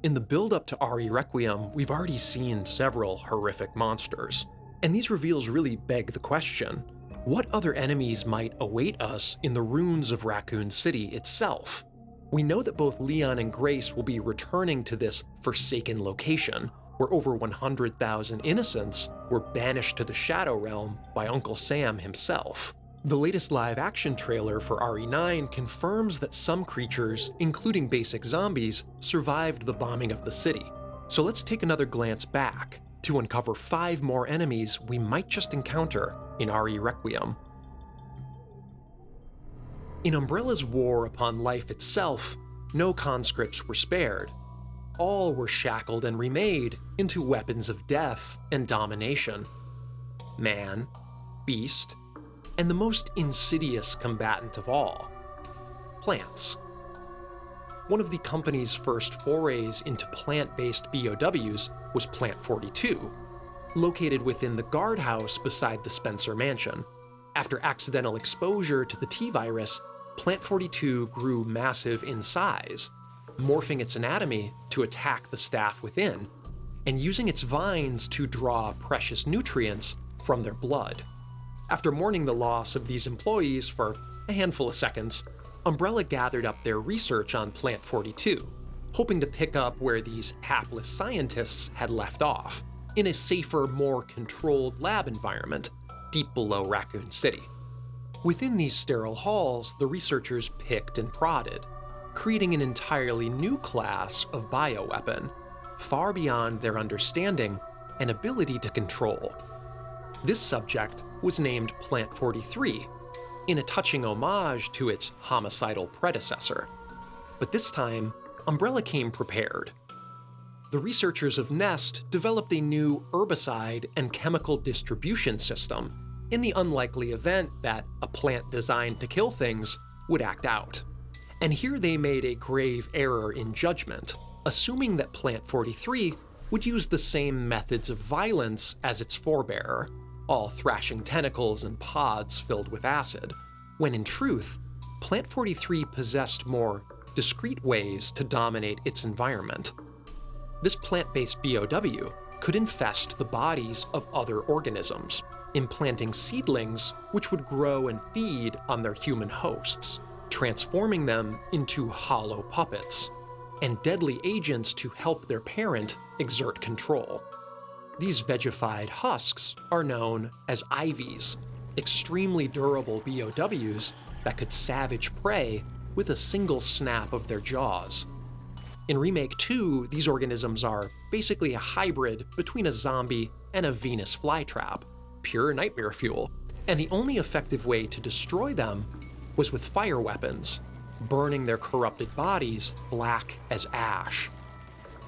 In the build-up to RE Requiem, we've already seen several horrific monsters. And these reveals really beg the question, what other enemies might await us in the ruins of Raccoon City itself? We know that both Leon and Grace will be returning to this forsaken location, where over 100,000 innocents were banished to the Shadow Realm by Uncle Sam himself. The latest live-action trailer for RE9 confirms that some creatures, including basic zombies, survived the bombing of the city. So let's take another glance back to uncover 5 more enemies we might just encounter in RE Requiem. In Umbrella's war upon life itself, no conscripts were spared. All were shackled and remade into weapons of death and domination. Man, beast, and the most insidious combatant of all, plants. One of the company's first forays into plant-based BOWs was Plant 42, located within the guardhouse beside the Spencer Mansion. After accidental exposure to the T-virus, Plant 42 grew massive in size, morphing its anatomy to attack the staff within, and using its vines to draw precious nutrients from their blood. After mourning the loss of these employees for a handful of seconds, Umbrella gathered up their research on Plant 42, hoping to pick up where these hapless scientists had left off, in a safer, more controlled lab environment deep below Raccoon City. Within these sterile halls, the researchers picked and prodded, creating an entirely new class of bioweapon, far beyond their understanding and ability to control. This subject was named Plant 43, in a touching homage to its homicidal predecessor. But this time, Umbrella came prepared. The researchers of Nest developed a new herbicide and chemical distribution system in the unlikely event that a plant designed to kill things would act out. And here they made a grave error in judgment, assuming that Plant 43 would use the same methods of violence as its forebearer, all thrashing tentacles and pods filled with acid, when in truth, Plant 43 possessed more discreet ways to dominate its environment. This plant-based BOW could infest the bodies of other organisms, implanting seedlings which would grow and feed on their human hosts, transforming them into hollow puppets, and deadly agents to help their parent exert control. These vegified husks are known as IVs, extremely durable BOWs that could savage prey with a single snap of their jaws. In Remake 2, these organisms are basically a hybrid between a zombie and a Venus flytrap, pure nightmare fuel, and the only effective way to destroy them was with fire weapons, burning their corrupted bodies black as ash.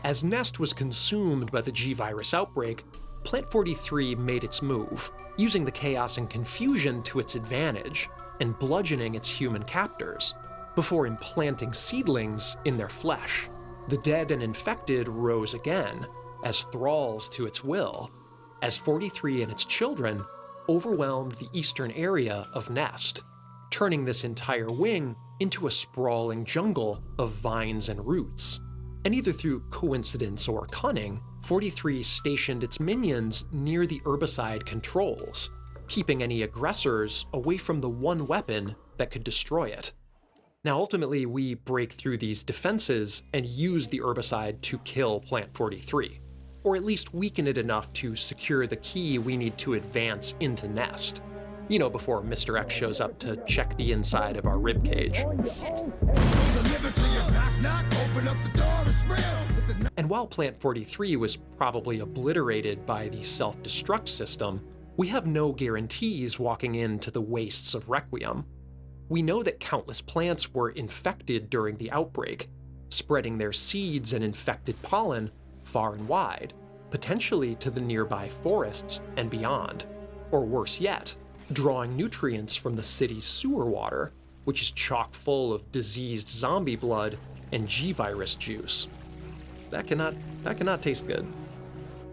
As Nest was consumed by the G-Virus outbreak, Plant 43 made its move, using the chaos and confusion to its advantage, and bludgeoning its human captors, before implanting seedlings in their flesh. The dead and infected rose again, as thralls to its will, as 43 and its children overwhelmed the eastern area of Nest, turning this entire wing into a sprawling jungle of vines and roots. And either through coincidence or cunning, 43 stationed its minions near the herbicide controls, keeping any aggressors away from the one weapon that could destroy it. Now ultimately, we break through these defenses and use the herbicide to kill Plant 43, or at least weaken it enough to secure the key we need to advance into Nest. You know, before Mr. X shows up to check the inside of our ribcage. And while Plant 43 was probably obliterated by the self-destruct system, we have no guarantees walking into the wastes of Requiem. We know that countless plants were infected during the outbreak, spreading their seeds and infected pollen far and wide, potentially to the nearby forests and beyond. Or worse yet, drawing nutrients from the city's sewer water, which is chock full of diseased zombie blood and G-Virus juice. That cannot taste good.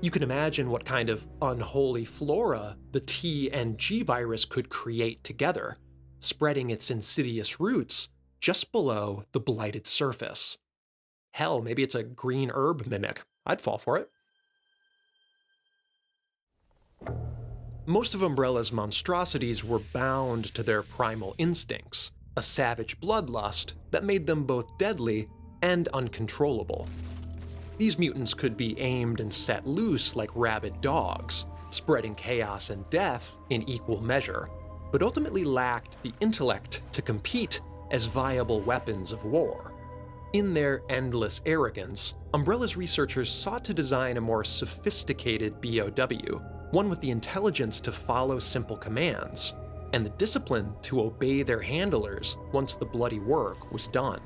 You can imagine what kind of unholy flora the T and G-Virus could create together, spreading its insidious roots just below the blighted surface. Hell, maybe it's a green herb mimic. I'd fall for it. Most of Umbrella's monstrosities were bound to their primal instincts, a savage bloodlust that made them both deadly and uncontrollable. These mutants could be aimed and set loose like rabid dogs, spreading chaos and death in equal measure, but ultimately lacked the intellect to compete as viable weapons of war. In their endless arrogance, Umbrella's researchers sought to design a more sophisticated BOW, one with the intelligence to follow simple commands, and the discipline to obey their handlers once the bloody work was done.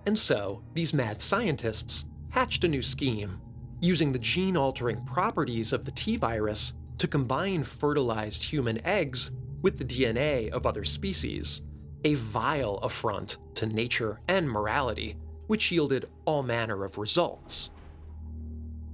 And so, these mad scientists hatched a new scheme, using the gene-altering properties of the T-virus to combine fertilized human eggs with the DNA of other species, a vile affront to nature and morality, which yielded all manner of results.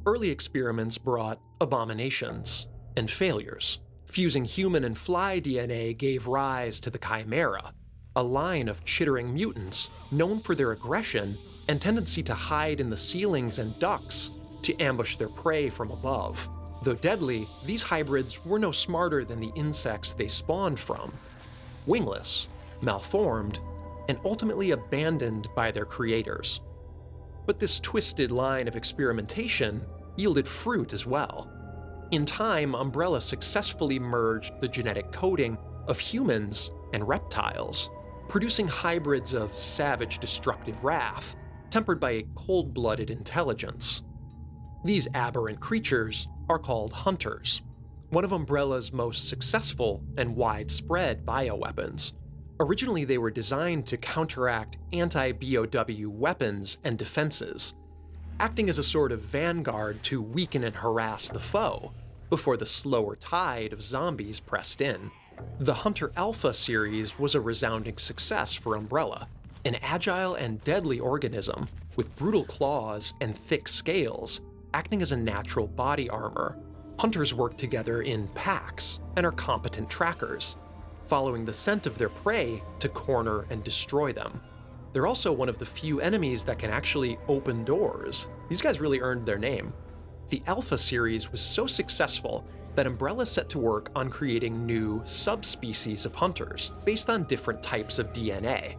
Early experiments brought abominations and failures. Fusing human and fly DNA gave rise to the Chimera, a line of chittering mutants known for their aggression and tendency to hide in the ceilings and ducts to ambush their prey from above. Though deadly, these hybrids were no smarter than the insects they spawned from. Wingless, malformed, and ultimately abandoned by their creators. But this twisted line of experimentation yielded fruit as well. In time, Umbrella successfully merged the genetic coding of humans and reptiles, producing hybrids of savage, destructive wrath, tempered by a cold-blooded intelligence. These aberrant creatures are called hunters, one of Umbrella's most successful and widespread bioweapons. Originally, they were designed to counteract anti-BOW weapons and defenses, acting as a sort of vanguard to weaken and harass the foe before the slower tide of zombies pressed in. The Hunter Alpha series was a resounding success for Umbrella, an agile and deadly organism with brutal claws and thick scales, acting as a natural body armor. Hunters work together in packs and are competent trackers, following the scent of their prey to corner and destroy them. They're also one of the few enemies that can actually open doors. These guys really earned their name. The Alpha series was so successful that Umbrella set to work on creating new subspecies of hunters based on different types of DNA.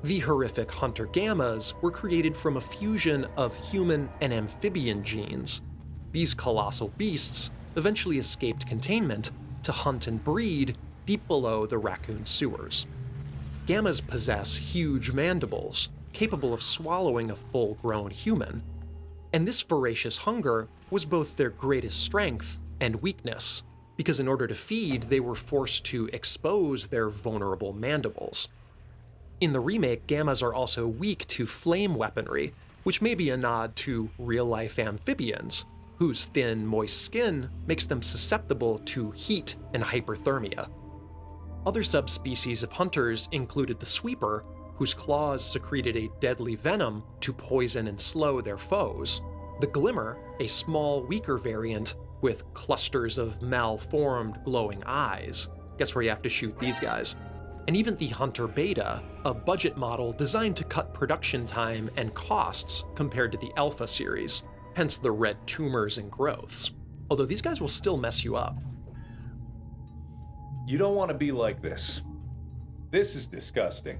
The horrific Hunter Gammas were created from a fusion of human and amphibian genes. These colossal beasts eventually escaped containment to hunt and breed deep below the raccoon sewers. Gammas possess huge mandibles, capable of swallowing a full-grown human. And this voracious hunger was both their greatest strength and weakness, because in order to feed, they were forced to expose their vulnerable mandibles. In the remake, Gammas are also weak to flame weaponry, which may be a nod to real-life amphibians, whose thin, moist skin makes them susceptible to heat and hyperthermia. Other subspecies of hunters included the Sweeper, whose claws secreted a deadly venom to poison and slow their foes, the Glimmer, a small, weaker variant with clusters of malformed, glowing eyes. Guess where you have to shoot these guys. And even the Hunter Beta, a budget model designed to cut production time and costs compared to the Alpha series, hence the red tumors and growths. Although these guys will still mess you up. You don't want to be like this. This is disgusting.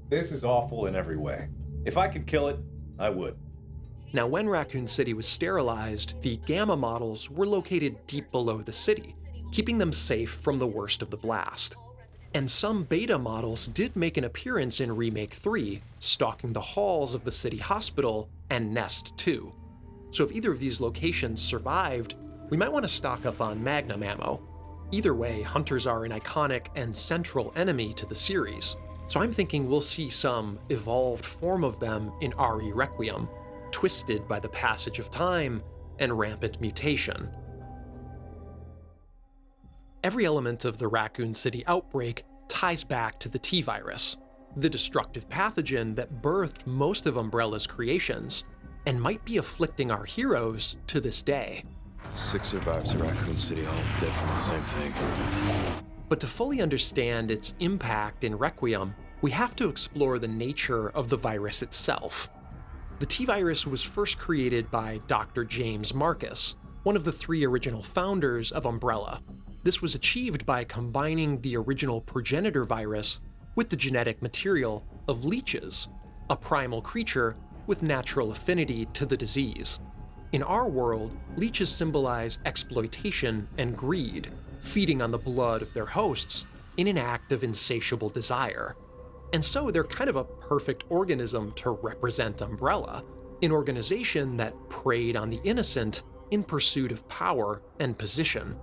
This is awful in every way. If I could kill it, I would. Now, when Raccoon City was sterilized, the Gamma models were located deep below the city, keeping them safe from the worst of the blast. And some Beta models did make an appearance in Remake 3, stalking the halls of the city hospital and Nest 2. So if either of these locations survived, we might want to stock up on Magnum ammo. Either way, hunters are an iconic and central enemy to the series, so I'm thinking we'll see some evolved form of them in RE Requiem, twisted by the passage of time and rampant mutation. Every element of the Raccoon City outbreak ties back to the T-virus, the destructive pathogen that birthed most of Umbrella's creations, and might be afflicting our heroes to this day. 6 survivors to Raccoon City, all dead from the same thing. But to fully understand its impact in Requiem, we have to explore the nature of the virus itself. The T-Virus was first created by Dr. James Marcus, one of the 3 original founders of Umbrella. This was achieved by combining the original progenitor virus with the genetic material of leeches, a primal creature with natural affinity to the disease. In our world, leeches symbolize exploitation and greed, feeding on the blood of their hosts in an act of insatiable desire. And so they're kind of a perfect organism to represent Umbrella, an organization that preyed on the innocent in pursuit of power and position.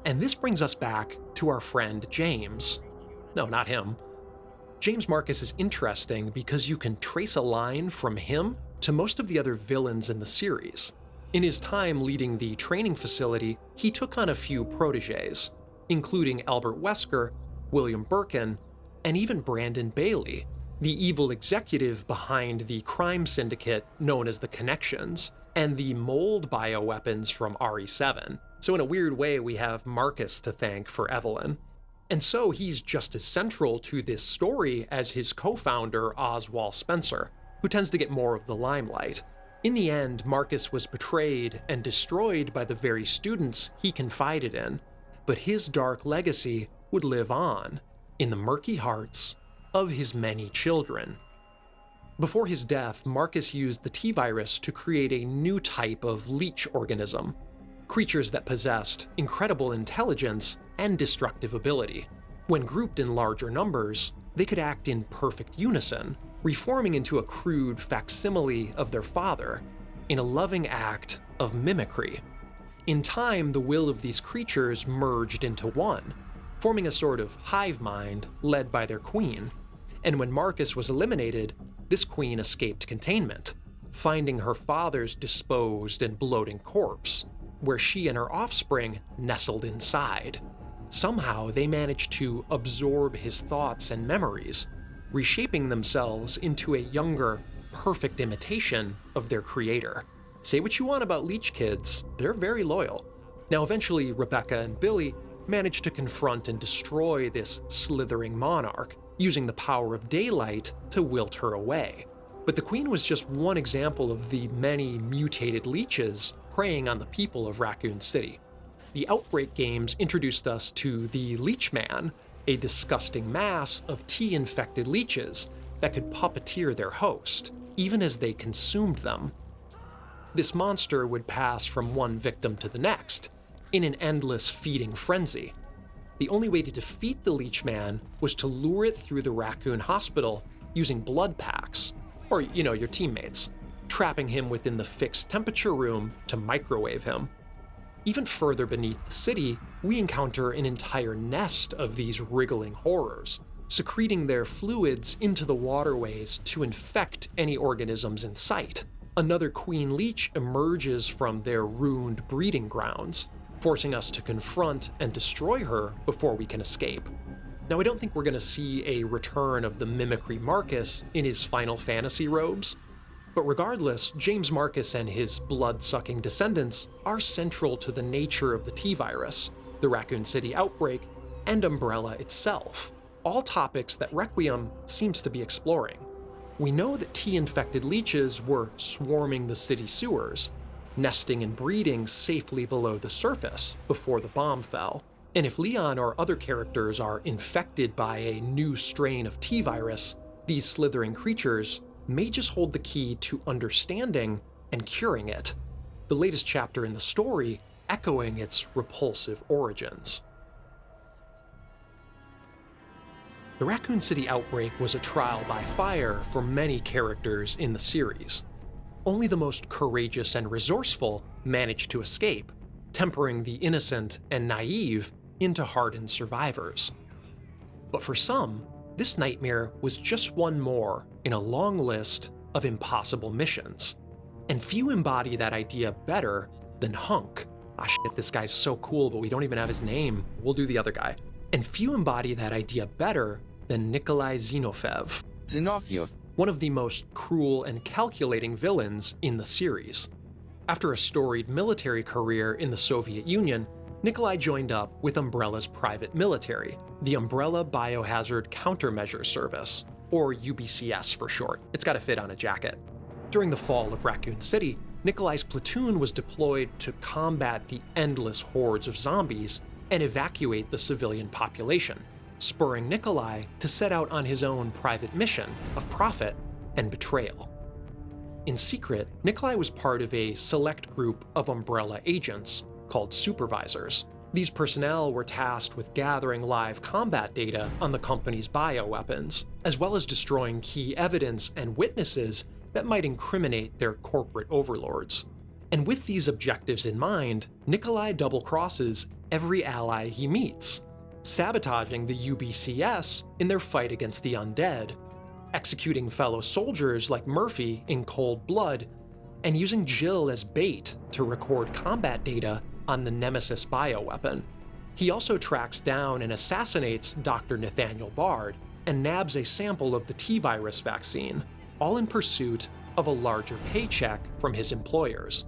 And this brings us back to our friend James. No, not him. James Marcus is interesting because you can trace a line from him to most of the other villains in the series. In his time leading the training facility, he took on a few protégés, including Albert Wesker, William Birkin, and even Brandon Bailey, the evil executive behind the crime syndicate known as the Connections, and the mold bioweapons from RE7. So in a weird way, we have Marcus to thank for Evelyn. And so he's just as central to this story as his co-founder Oswald Spencer, who tends to get more of the limelight. In the end, Marcus was betrayed and destroyed by the very students he confided in, but his dark legacy would live on in the murky hearts of his many children. Before his death, Marcus used the T-Virus to create a new type of leech organism, creatures that possessed incredible intelligence and destructive ability. When grouped in larger numbers, they could act in perfect unison, reforming into a crude facsimile of their father in a loving act of mimicry. In time, the will of these creatures merged into one, forming a sort of hive mind led by their queen. And when Marcus was eliminated, this queen escaped containment, finding her father's disposed and bloating corpse, where she and her offspring nestled inside. Somehow, they managed to absorb his thoughts and memories, reshaping themselves into a younger, perfect imitation of their creator. Say what you want about leech kids, they're very loyal. Now, eventually, Rebecca and Billy managed to confront and destroy this slithering monarch, using the power of daylight to wilt her away. But the Queen was just one example of the many mutated leeches preying on the people of Raccoon City. The Outbreak games introduced us to the Leech Man, a disgusting mass of T-infected leeches that could puppeteer their host, even as they consumed them. This monster would pass from one victim to the next, in an endless feeding frenzy. The only way to defeat the Leech Man was to lure it through the Raccoon Hospital using blood packs, or, your teammates, trapping him within the fixed temperature room to microwave him. Even further beneath the city, we encounter an entire nest of these wriggling horrors, secreting their fluids into the waterways to infect any organisms in sight. Another queen leech emerges from their ruined breeding grounds, forcing us to confront and destroy her before we can escape. Now, I don't think we're going to see a return of the mimicry Marcus in his Final Fantasy robes, but regardless, James Marcus and his blood-sucking descendants are central to the nature of the T-Virus, the Raccoon City outbreak, and Umbrella itself, all topics that Requiem seems to be exploring. We know that T-infected leeches were swarming the city sewers, nesting and breeding safely below the surface before the bomb fell. And if Leon or other characters are infected by a new strain of T-Virus, these slithering creatures may just hold the key to understanding and curing it, the latest chapter in the story echoing its repulsive origins. The Raccoon City outbreak was a trial by fire for many characters in the series. Only the most courageous and resourceful managed to escape, tempering the innocent and naive into hardened survivors. But for some, this nightmare was just one more in a long list of impossible missions. And few embody that idea better than Hunk. Ah shit, this guy's so cool, but we don't even have his name. We'll do the other guy. And few embody that idea better than Nikolai Zinoviev, one of the most cruel and calculating villains in the series. After a storied military career in the Soviet Union, Nikolai joined up with Umbrella's private military, the Umbrella Biohazard Countermeasure Service, or UBCS for short. It's gotta fit on a jacket. During the fall of Raccoon City, Nikolai's platoon was deployed to combat the endless hordes of zombies and evacuate the civilian population, spurring Nikolai to set out on his own private mission of profit and betrayal. In secret, Nikolai was part of a select group of Umbrella agents called supervisors. These personnel were tasked with gathering live combat data on the company's bioweapons, as well as destroying key evidence and witnesses that might incriminate their corporate overlords. And with these objectives in mind, Nikolai double-crosses every ally he meets, sabotaging the UBCS in their fight against the undead, executing fellow soldiers like Murphy in cold blood, and using Jill as bait to record combat data on the Nemesis bioweapon. He also tracks down and assassinates Dr. Nathaniel Bard and nabs a sample of the T-virus vaccine, all in pursuit of a larger paycheck from his employers.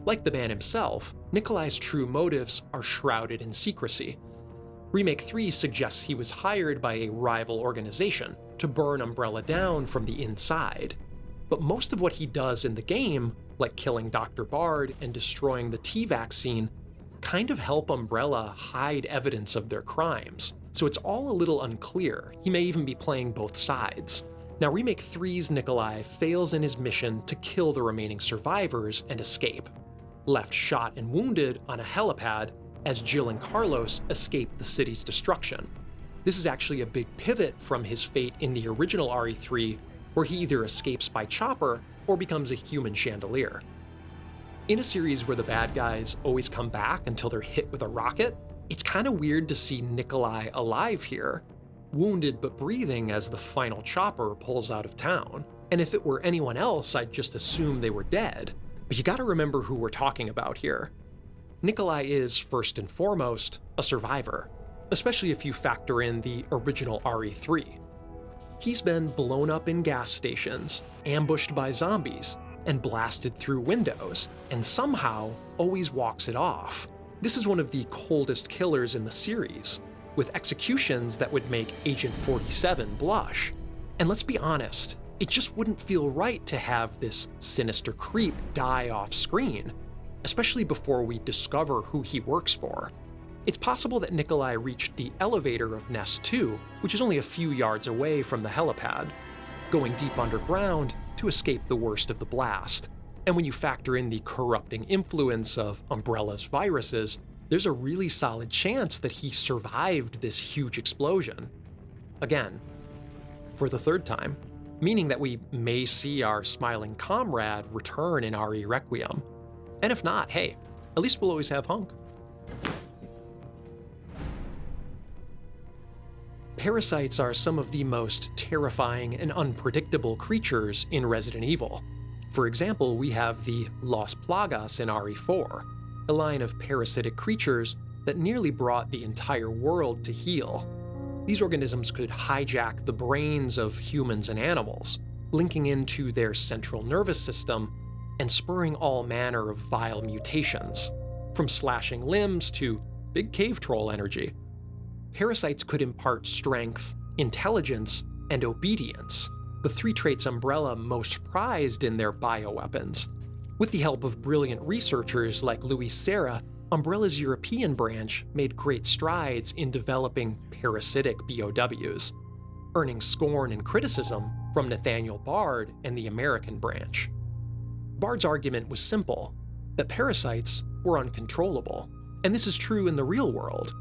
Like the man himself, Nikolai's true motives are shrouded in secrecy. Remake 3 suggests he was hired by a rival organization to burn Umbrella down from the inside. But most of what he does in the game, like killing Dr. Bard and destroying the T-vaccine, kind of help Umbrella hide evidence of their crimes. So it's all a little unclear. He may even be playing both sides. Now, Remake 3's Nikolai fails in his mission to kill the remaining survivors and escape, left shot and wounded on a helipad as Jill and Carlos escape the city's destruction. This is actually a big pivot from his fate in the original RE3, where he either escapes by chopper or becomes a human chandelier. In a series where the bad guys always come back until they're hit with a rocket, it's kind of weird to see Nikolai alive here, wounded but breathing as the final chopper pulls out of town. And if it were anyone else, I'd just assume they were dead. But you gotta remember who we're talking about here. Nikolai is, first and foremost, a survivor, especially if you factor in the original RE3. He's been blown up in gas stations, ambushed by zombies, and blasted through windows, and somehow always walks it off. This is one of the coldest killers in the series, with executions that would make Agent 47 blush. And let's be honest, it just wouldn't feel right to have this sinister creep die off screen, especially before we discover who he works for. It's possible that Nikolai reached the elevator of Nest 2, which is only a few yards away from the helipad, going deep underground to escape the worst of the blast. And when you factor in the corrupting influence of Umbrella's viruses, there's a really solid chance that he survived this huge explosion. Again, for the third time, meaning that we may see our smiling comrade return in RE Requiem. And if not, hey, at least we'll always have Hunk. Parasites are some of the most terrifying and unpredictable creatures in Resident Evil. For example, we have the Las Plagas in RE4, a line of parasitic creatures that nearly brought the entire world to heel. These organisms could hijack the brains of humans and animals, linking into their central nervous system and spurring all manner of vile mutations, from slashing limbs to big cave troll energy. Parasites could impart strength, intelligence, and obedience, the three traits Umbrella most prized in their bioweapons. With the help of brilliant researchers like Luis Serra, Umbrella's European branch made great strides in developing parasitic BOWs, earning scorn and criticism from Nathaniel Bard and the American branch. Bard's argument was simple, that parasites were uncontrollable, and this is true in the real world.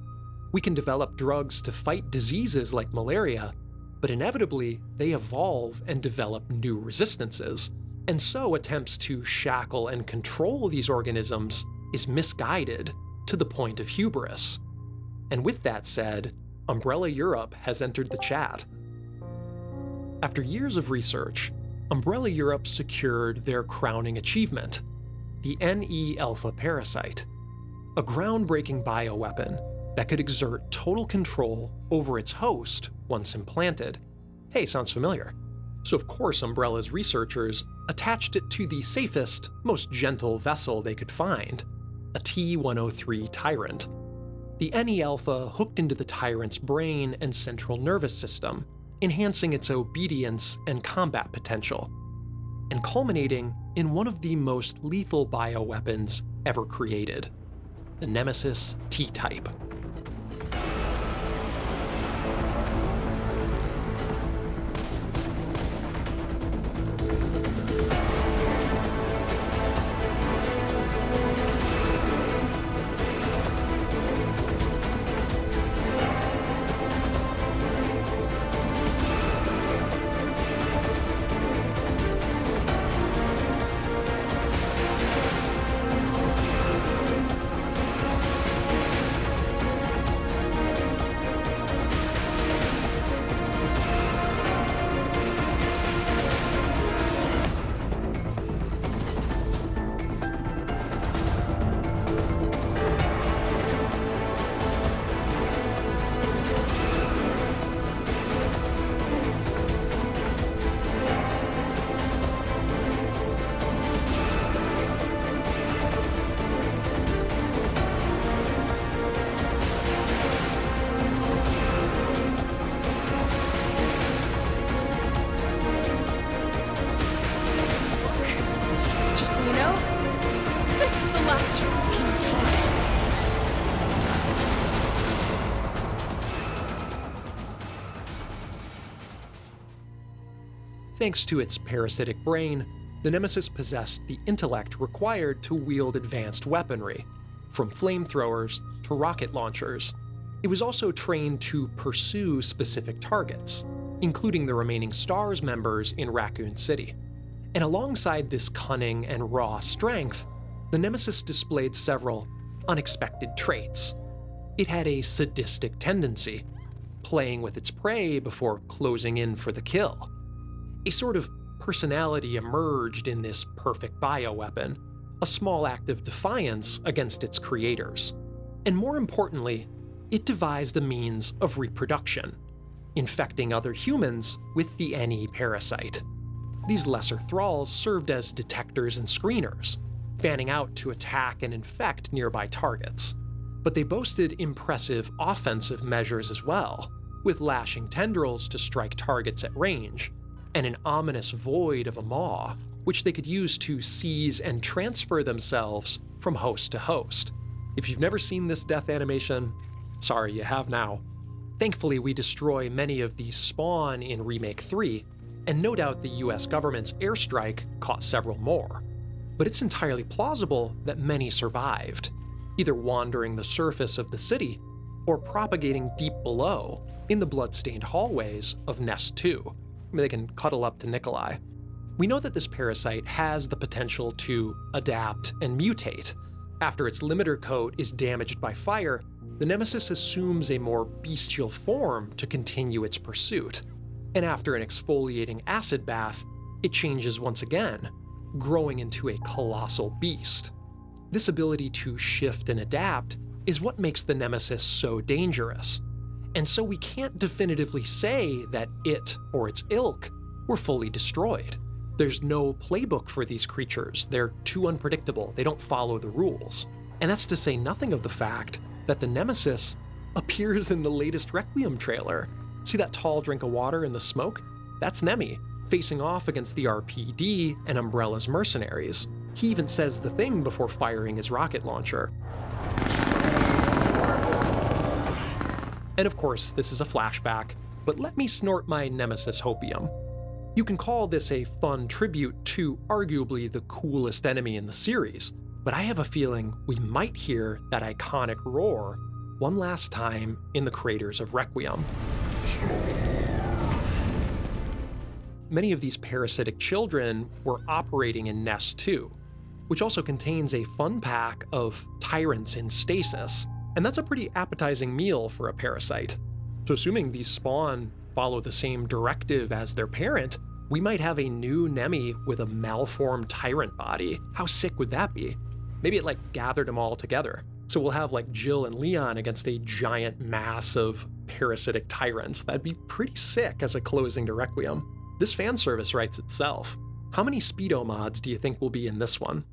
We can develop drugs to fight diseases like malaria, but inevitably they evolve and develop new resistances, and so attempts to shackle and control these organisms is misguided to the point of hubris. And with that said, Umbrella Europe has entered the chat. After years of research, Umbrella Europe secured their crowning achievement, the NE Alpha Parasite, a groundbreaking bioweapon that could exert total control over its host once implanted. Hey, sounds familiar. So of course Umbrella's researchers attached it to the safest, most gentle vessel they could find, a T-103 Tyrant. The NE Alpha hooked into the Tyrant's brain and central nervous system, enhancing its obedience and combat potential. and culminating in one of the most lethal bioweapons ever created, the Nemesis T-Type. Just so you know, this is the last fucking time. Thanks to its parasitic brain, the Nemesis possessed the intellect required to wield advanced weaponry, from flamethrowers to rocket launchers. It was also trained to pursue specific targets, including the remaining STARS members in Raccoon City. And alongside this cunning and raw strength, the Nemesis displayed several unexpected traits. It had a sadistic tendency, playing with its prey before closing in for the kill. A sort of personality emerged in this perfect bioweapon, a small act of defiance against its creators. And more importantly, it devised a means of reproduction, infecting other humans with the NE parasite. These lesser thralls served as detectors and screeners, fanning out to attack and infect nearby targets. But they boasted impressive offensive measures as well, with lashing tendrils to strike targets at range, and an ominous void of a maw, which they could use to seize and transfer themselves from host to host. If you've never seen this death animation, sorry, you have now. Thankfully, we destroy many of these spawn in Remake 3, and no doubt the US government's airstrike caught several more. But it's entirely plausible that many survived, either wandering the surface of the city or propagating deep below in the bloodstained hallways of Nest 2. They can cuddle up to Nikolai. We know that this parasite has the potential to adapt and mutate. After its limiter coat is damaged by fire, the Nemesis assumes a more bestial form to continue its pursuit. And after an exfoliating acid bath, it changes once again, growing into a colossal beast. This ability to shift and adapt is what makes the Nemesis so dangerous. And so we can't definitively say that it or its ilk were fully destroyed. There's no playbook for these creatures. They're too unpredictable. They don't follow the rules. And that's to say nothing of the fact that the Nemesis appears in the latest Requiem trailer. See that tall drink of water in the smoke? That's Nemi, facing off against the RPD and Umbrella's mercenaries. He even says the thing before firing his rocket launcher. And of course, this is a flashback, but let me snort my Nemesis hopium. You can call this a fun tribute to arguably the coolest enemy in the series, but I have a feeling we might hear that iconic roar one last time in the craters of Requiem. Many of these parasitic children were operating in Nest 2, which also contains a fun pack of tyrants in stasis, and that's a pretty appetizing meal for a parasite. So assuming these spawn follow the same directive as their parent, we might have a new Nemi with a malformed tyrant body. How sick would that be? Maybe it gathered them all together. So we'll have Jill and Leon against a giant mass of parasitic tyrants. That'd be pretty sick as a closing to Requiem. This fan service writes itself. How many Speedo mods do you think will be in this one?